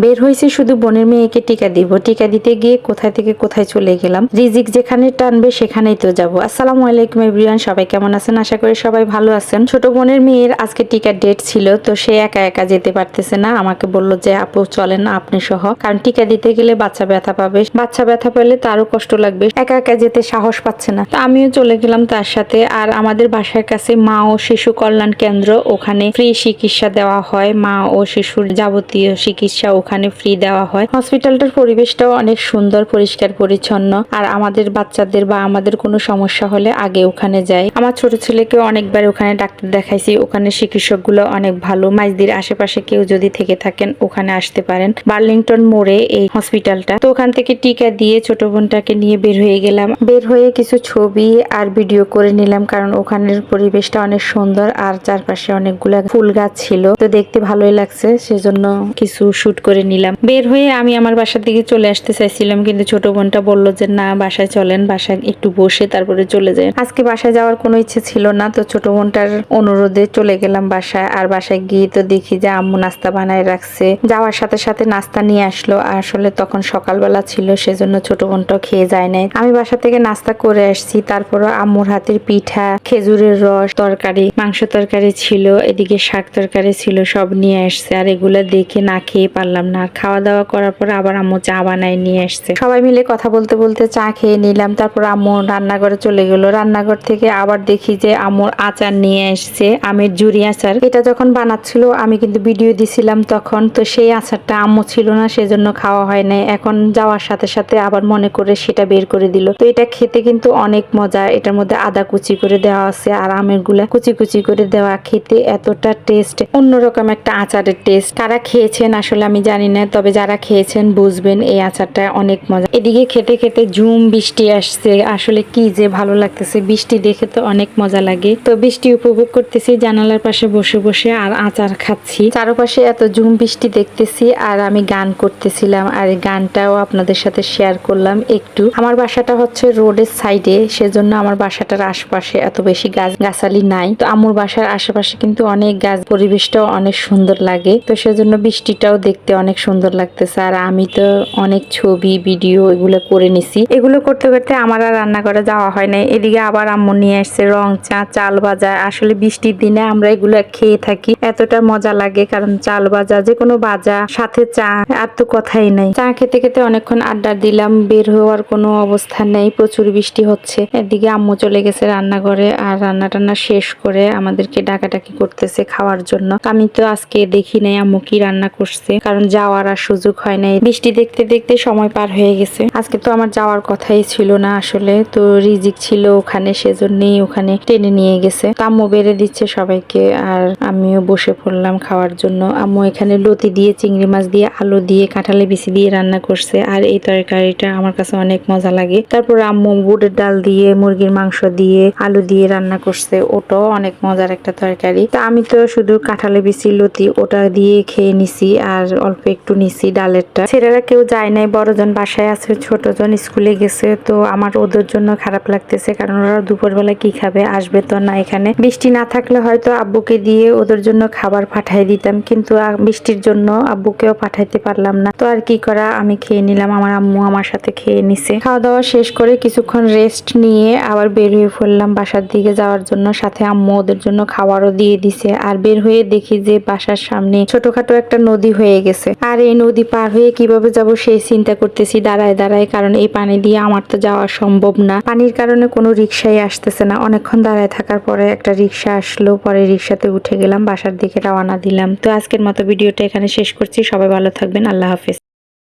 বের হয়েছি শুধু বোনের মেয়েকে টিকা দিব, টিকা দিতে গিয়ে কোথায় থেকে কোথায় চলে গেলাম। রিজিক যেখানে টানবে সেখানেই তো যাব। আসসালামু আলাইকুম এভরিওয়ান, সবাই কেমন আছেন? আশা করি সবাই ভালো আছেন। ছোট বোনের মেয়ের আজকে টিকার ডেট ছিল, তো সে একা একা যেতে পারতেছে না। আমাকে বললো যে আপু চলেন আপনি সহ, কারণ টিকা দিতে গেলে বাচ্চা ব্যথা পাবে, বাচ্চা ব্যথা পেলে তারও কষ্ট লাগবে, একা একা যেতে সাহস পাচ্ছে না। তো আমিও চলে গেলাম তার সাথে। আর আমাদের বাসার কাছে মা ও শিশু কল্যাণ কেন্দ্র, ওখানে ফ্রি চিকিৎসা দেওয়া হয়। মা ও শিশুর যাবতীয় চিকিৎসা ওখানে ফ্রি দেওয়া হয়। হসপিটালটার পরিবেশটাও অনেক সুন্দর, পরিষ্কার পরিচ্ছন্ন। আর আমাদের বাচ্চাদের বা আমাদের কোনো সমস্যা হলে আগে ওখানে যাই। আমার ছোট ছেলেকে অনেকবার ওখানে ডাক্তার দেখাইছি। ওখানে চিকিৎসকগুলো অনেক ভালো। মাইজদির আশেপাশে কেউ যদি থেকে থাকেন ওখানে আসতে পারেন। বার্লিংটন মোড়ে এই হসপিটালটা। তো ওখান থেকে টিকা দিয়ে ছোট বোনটাকে নিয়ে বের হয়ে গেলাম। বের হয়ে কিছু ছবি আর ভিডিও করে নিলাম, কারণ ওখানের পরিবেশটা অনেক সুন্দর আর চারপাশে অনেকগুলা ফুল গাছ ছিল, তো দেখতে ভালোই লাগছে, সেজন্য কিছু শুট করে নিলাম। বের হয়ে আমি আমার বাসার দিকে চলে আসতে চাইছিলাম, কিন্তু ছোট বোনটা বলল যে না, বাসায় চলেন, বাসায় একটু বসে তারপরে চলে যায়। আজকে বাসায় যাওয়ার কোনো ইচ্ছে ছিল না, তো ছোট বোনটার অনুরোধে চলে গেলাম বাসায়। আর বাসায় গিয়ে তো দেখি যে আম্মু নাস্তা বানায় রাখছে। যাওয়ার সাথে সাথে নাস্তা নিয়ে আসলো। আসলে তখন সকালবেলা ছিল, সেজন্য ছোট বোনটাও খেয়ে যায় নাই। আমি বাসা থেকে নাস্তা করে আসছি। তারপরও আম্মুর হাতের পিঠা, খেজুরের রস, তরকারি, মাংস তরকারি ছিল, এদিকে শাক তরকারি ছিল, সব নিয়ে আসছে। আর এগুলো দেখে না খেয়ে পারলাম না। আর খাওয়া দাওয়া করার পর আবার আম্মু চা বানায় নিয়ে আসছে। সবাই মিলে কথা বলতে বলতে চা খেয়ে নিলাম। তারপর আম্মু রান্নাঘরে চলে গেল। রান্নাঘর থেকে আবার দেখি যে আম্মুর আচার নিয়ে আসছে, আমের জুড়ি আচার। এটা যখন বানাচ্ছিল আমি কিন্তু ভিডিও দিছিলাম তখন, তো সেই আচারটা আম্মু ছিল না, সেজন্য খাওয়া হয় নাই। এখন যাওয়ার সাথে সাথে আবার মনে করে সেটা বের করে দিল। তো এটা খেতে কিন্তু অনেক মজা। এটার মধ্যে আদা কুচি করে দেওয়া আছে আর আমের গুলা কুচি কুচি করে দেওয়া। খেতে এতটা টেস্ট, অন্যরকম একটা আচারের টেস্ট। কারা খেয়েছেন আসলে আমি জানি না, তবে যারা খেয়েছেন বুঝবেন এই আচারটা অনেক মজা। এদিকে খেতে খেতে ঝুম বৃষ্টি আসছে। আসলে কি যে ভালো লাগতেছে, বৃষ্টি দেখে তো অনেক মজা লাগে। তো বৃষ্টি উপভোগ করতেছি জানালার পাশে বসে বসে আর আচার খাচ্ছি। চারপাশে এত ঝুম বৃষ্টি দেখতেছি আর আমি গান করতেছিলাম। আর এই গানটাও আপনাদের সাথে শেয়ার করলাম একটু। আমার বাসাটা হচ্ছে রোডের সাইডে, সেজন্য আমার বাসাটার আশপাশে এত বেশি গাছালি নাই। তো আম্মুর বাসার আশেপাশে কিন্তু অনেক গাছ, পরিবেশটাও অনেক সুন্দর লাগে। তো সেজন্য বৃষ্টিটাও দেখতে অনেক সুন্দর লাগতেছে। আর আমি তো অনেক ছবি ভিডিও এগুলো করে নিছি। এগুলো করতে করতে আমার আর রান্না করে যাওয়া হয় নাই। এদিকে আবার আম্মু নিয়ে আসছে রং চা, চাল ভাজা। আসলে বৃষ্টির দিনে আমরা এগুলো খেয়ে থাকি, এতটা মজা লাগে। কারণ চাল ভাজা, যে কোনো ভাজা সাথে চা, আর তো কথাই নাই। চা খেতে খেতে অনেকক্ষণ আড্ডা দিলাম। বের হওয়ার কোনো অবস্থা নেই, প্রচুর বৃষ্টি হচ্ছে। এদিকে আম্মু চলে গেছে রান্নাঘরে আর রান্না টান্না শেষ করে আমাদেরকে ডাকাডাকি করতেছে খাওয়ার জন্য। আমি তো আজকে দেখি নাই আম্মু কি রান্না করছে, কারণ যাওয়ার আর সুযোগ হয় নাই। বৃষ্টি দেখতে দেখতে সময় পার হয়ে গেছে। আজকে তো আমার যাওয়ার কথাই ছিল না আসলে, তো রিজিক ছিল ওখানে, সেজন্যই ওখানে টেনে নিয়ে গেছে। আম্মু বেড়ে দিচ্ছে সবাইকে আর আমিও বসে পড়লাম খাওয়ার জন্য। আম্মু এখানে লতি দিয়ে, চিংড়ি মাছ দিয়ে, আলু দিয়ে, কাঁঠালে বিচি দিয়ে রান্না করছে। আর এই তরকারিটা আমার কাছে অনেক মজা লাগে। তারপর আম্মু বুটের ডাল দিয়ে, মুরগির মাংস দিয়ে, আলু দিয়ে রান্না করছে। ওটাও অনেক মজার একটা তরকারি। তা আমি তো শুধু কাঁঠালে বিচি, লতি ওটা দিয়ে খেয়ে নিছি আর অল্প একটু নিছি ডালেরটা। ছেলেরা কেউ যায় নাই, বড়জন বাসায় আছে, ছোটজন স্কুলে গেছে। তো আমার ওদের জন্য খারাপ লাগতেছে, কারণ ওরা দুপুরবেলা কি খাবে, আসবে তো না এখানে। বৃষ্টি না থাকলে হয়তো আব্বুকে দিয়ে ওদের জন্য খাবার পাঠাই দিতাম, কিন্তু বৃষ্টির জন্য আব্বুকেও পাঠাইতে পারলাম না। তো আর কি করা, আমি খেয়ে নিলাম, আমার আম্মু আমার সাথে খেয়ে নিছে। খাওয়া দাওয়া শেষ করে কিছুক্ষণ রেস্ট নিয়ে আবার বের হয়ে পড়লাম বাসার দিকে যাওয়ার জন্য। সাথে আম্মু ওদের জন্য খাবারও দিয়ে দিছে। আর বের হয়ে দেখি যে বাসার সামনে ছোটখাটো একটা নদী হয়ে গেছে। আর এই নদী পার হয়ে কিভাবে যাব সেই চিন্তা করতেছি দাঁড়ায় দাঁড়ায়, কারণ এই পানি দিয়ে আমার তো যাওয়া সম্ভব না। পানির কারণে কোনো রিক্সাই আসতেছে না। অনেকক্ষণ দাঁড়ায় থাকার পরে একটা রিক্সা আসলো, পরে রিক্সাতে উঠে গেলাম, বাসার দিকে রওনা দিলাম। তো আজকের মতো ভিডিওটা এখানে শেষ করছি। সবাই ভালো থাকবেন, আল্লাহ হাফেজ।